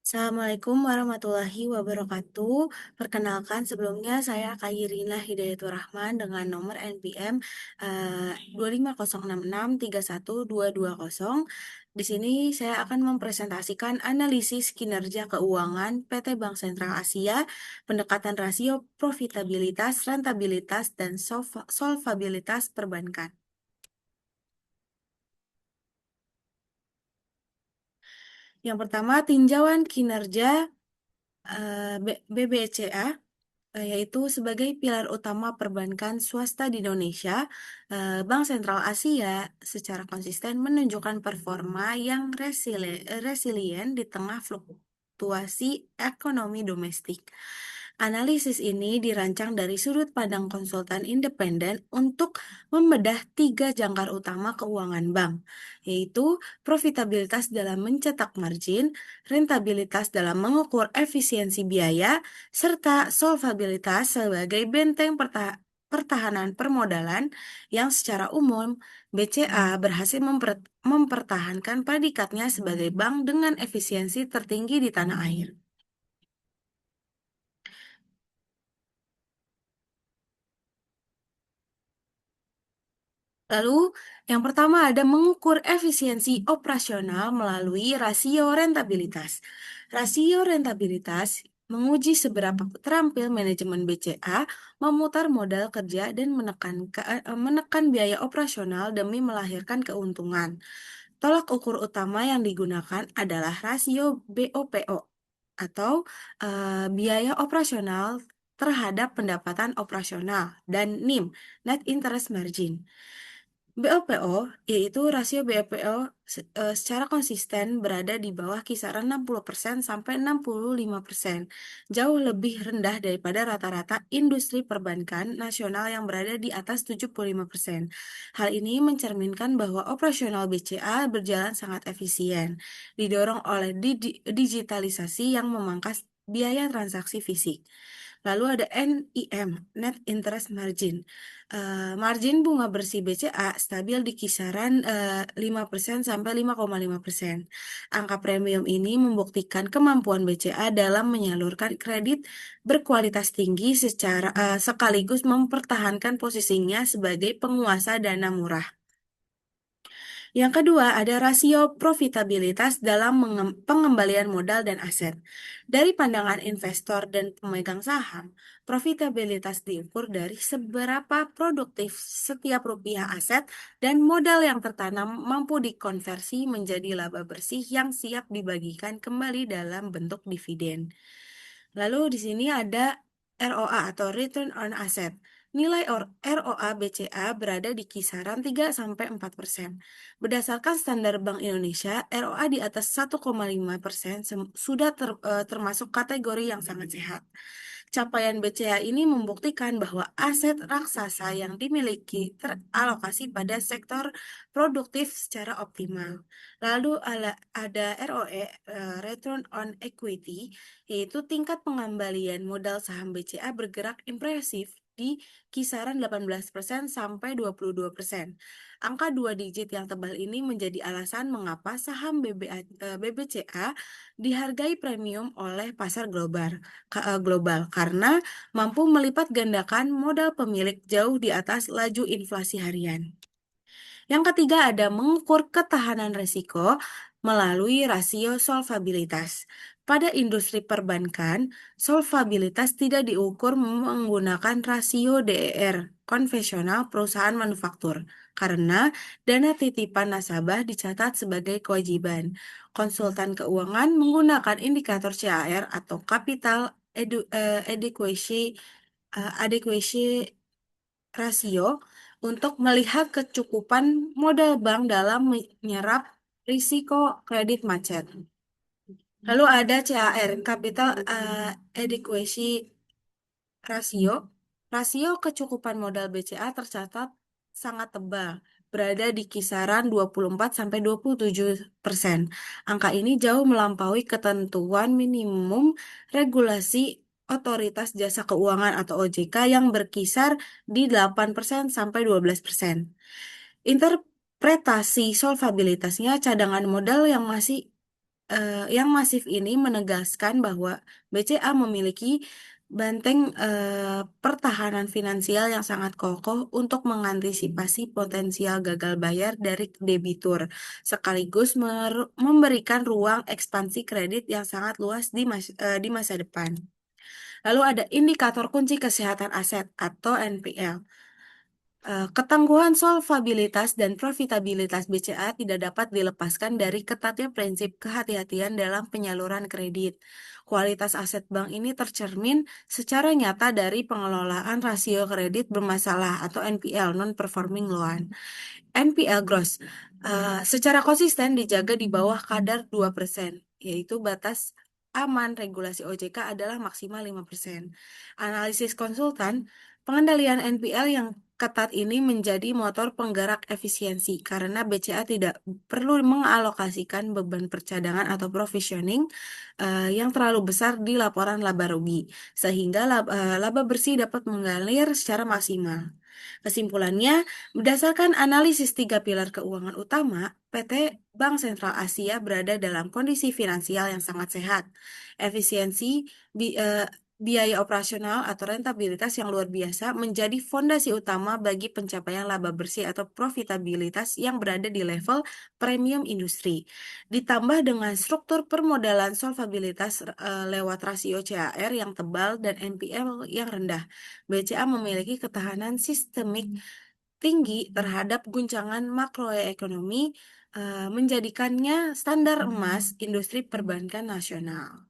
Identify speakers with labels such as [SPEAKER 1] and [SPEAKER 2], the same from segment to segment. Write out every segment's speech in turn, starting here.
[SPEAKER 1] Assalamualaikum warahmatullahi wabarakatuh. Perkenalkan sebelumnya saya Khairina Hidayatul Rahman dengan nomor NPM 25066631220. Di sini saya akan mempresentasikan analisis kinerja keuangan PT Bank Sentral Asia, pendekatan rasio profitabilitas, rentabilitas, dan solvabilitas perbankan. Yang pertama, tinjauan kinerja BBCA, yaitu sebagai pilar utama perbankan swasta di Indonesia. Bank Sentral Asia secara konsisten menunjukkan performa yang resilient di tengah fluktuasi ekonomi domestik. Analisis ini dirancang dari sudut pandang konsultan independen untuk membedah tiga jangkar utama keuangan bank, yaitu profitabilitas dalam mencetak margin, rentabilitas dalam mengukur efisiensi biaya, serta solvabilitas sebagai benteng pertahanan permodalan yang secara umum BCA berhasil mempertahankan predikatnya sebagai bank dengan efisiensi tertinggi di tanah air. Lalu, yang pertama ada mengukur efisiensi operasional melalui rasio rentabilitas. Rasio rentabilitas menguji seberapa terampil manajemen BCA memutar modal kerja dan menekan biaya operasional demi melahirkan keuntungan. Tolak ukur utama yang digunakan adalah rasio BOPO atau biaya operasional terhadap pendapatan operasional dan NIM, Net Interest Margin. BOPO, yaitu rasio BOPO secara konsisten berada di bawah kisaran 60% sampai 65%, jauh lebih rendah daripada rata-rata industri perbankan nasional yang berada di atas 75%. Hal ini mencerminkan bahwa operasional BCA berjalan sangat efisien, didorong oleh digitalisasi yang memangkas biaya transaksi fisik. Lalu ada NIM, Net Interest Margin. Margin bunga bersih BCA stabil di kisaran 5% sampai 5,5%. Angka premium ini membuktikan kemampuan BCA dalam menyalurkan kredit berkualitas tinggi sekaligus mempertahankan posisinya sebagai penguasa dana murah. Yang kedua, ada rasio profitabilitas dalam pengembalian modal dan aset. Dari pandangan investor dan pemegang saham, profitabilitas diukur dari seberapa produktif setiap rupiah aset dan modal yang tertanam mampu dikonversi menjadi laba bersih yang siap dibagikan kembali dalam bentuk dividen. Lalu di sini ada ROA atau Return on Asset. Nilai ROA BCA berada di kisaran 3-4%. Berdasarkan standar Bank Indonesia, ROA di atas 1,5% sudah termasuk kategori yang sangat sehat. Capaian BCA ini membuktikan bahwa aset raksasa yang dimiliki teralokasi pada sektor produktif secara optimal. Lalu ada ROE, Return on Equity, yaitu tingkat pengembalian modal saham BCA bergerak impresif di kisaran 18% sampai 22%. Angka dua digit yang tebal ini menjadi alasan mengapa saham BBCA dihargai premium oleh pasar global karena mampu melipat gandakan modal pemilik jauh di atas laju inflasi harian. Yang ketiga ada mengukur ketahanan risiko melalui rasio solvabilitas. Pada industri perbankan, solvabilitas tidak diukur menggunakan rasio DER konvensional perusahaan manufaktur karena dana titipan nasabah dicatat sebagai kewajiban. Konsultan keuangan menggunakan indikator CAR atau Capital Adequacy Ratio untuk melihat kecukupan modal bank dalam menyerap risiko kredit macet. Lalu ada CAR, Capital Adequacy Ratio. Rasio kecukupan modal BCA tercatat sangat tebal, berada di kisaran 24-27%. Angka ini jauh melampaui ketentuan minimum regulasi Otoritas Jasa Keuangan atau OJK yang berkisar di 8% sampai 12%. Interpretasi solvabilitasnya cadangan modal yang masih yang masif ini menegaskan bahwa BCA memiliki benteng pertahanan finansial yang sangat kokoh untuk mengantisipasi potensial gagal bayar dari debitur, sekaligus memberikan ruang ekspansi kredit yang sangat luas di masa depan. Lalu ada indikator kunci kesehatan aset atau NPL. Ketangguhan solvabilitas dan profitabilitas BCA tidak dapat dilepaskan dari ketatnya prinsip kehati-hatian dalam penyaluran kredit. Kualitas aset bank ini tercermin secara nyata dari pengelolaan rasio kredit bermasalah atau NPL non-performing loan. NPL gross secara konsisten dijaga di bawah kadar 2%, yaitu batas aman regulasi OJK adalah maksimal 5%. Analisis konsultan, pengendalian NPL yang ketat ini menjadi motor penggerak efisiensi karena BCA tidak perlu mengalokasikan beban percadangan atau provisioning yang terlalu besar di laporan laba rugi, sehingga laba bersih dapat mengalir secara maksimal. Kesimpulannya, berdasarkan analisis tiga pilar keuangan utama, PT Bank Sentral Asia berada dalam kondisi finansial yang sangat sehat. Efisiensi, biaya operasional atau rentabilitas yang luar biasa menjadi fondasi utama bagi pencapaian laba bersih atau profitabilitas yang berada di level premium industri. Ditambah dengan struktur permodalan solvabilitas lewat rasio CAR yang tebal dan NPL yang rendah. BCA memiliki ketahanan sistemik tinggi terhadap guncangan makroekonomi, menjadikannya standar emas industri perbankan nasional.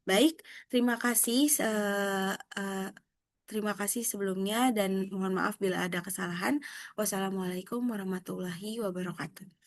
[SPEAKER 1] Baik, terima kasih. Terima kasih sebelumnya dan mohon maaf bila ada kesalahan. Wassalamualaikum warahmatullahi wabarakatuh.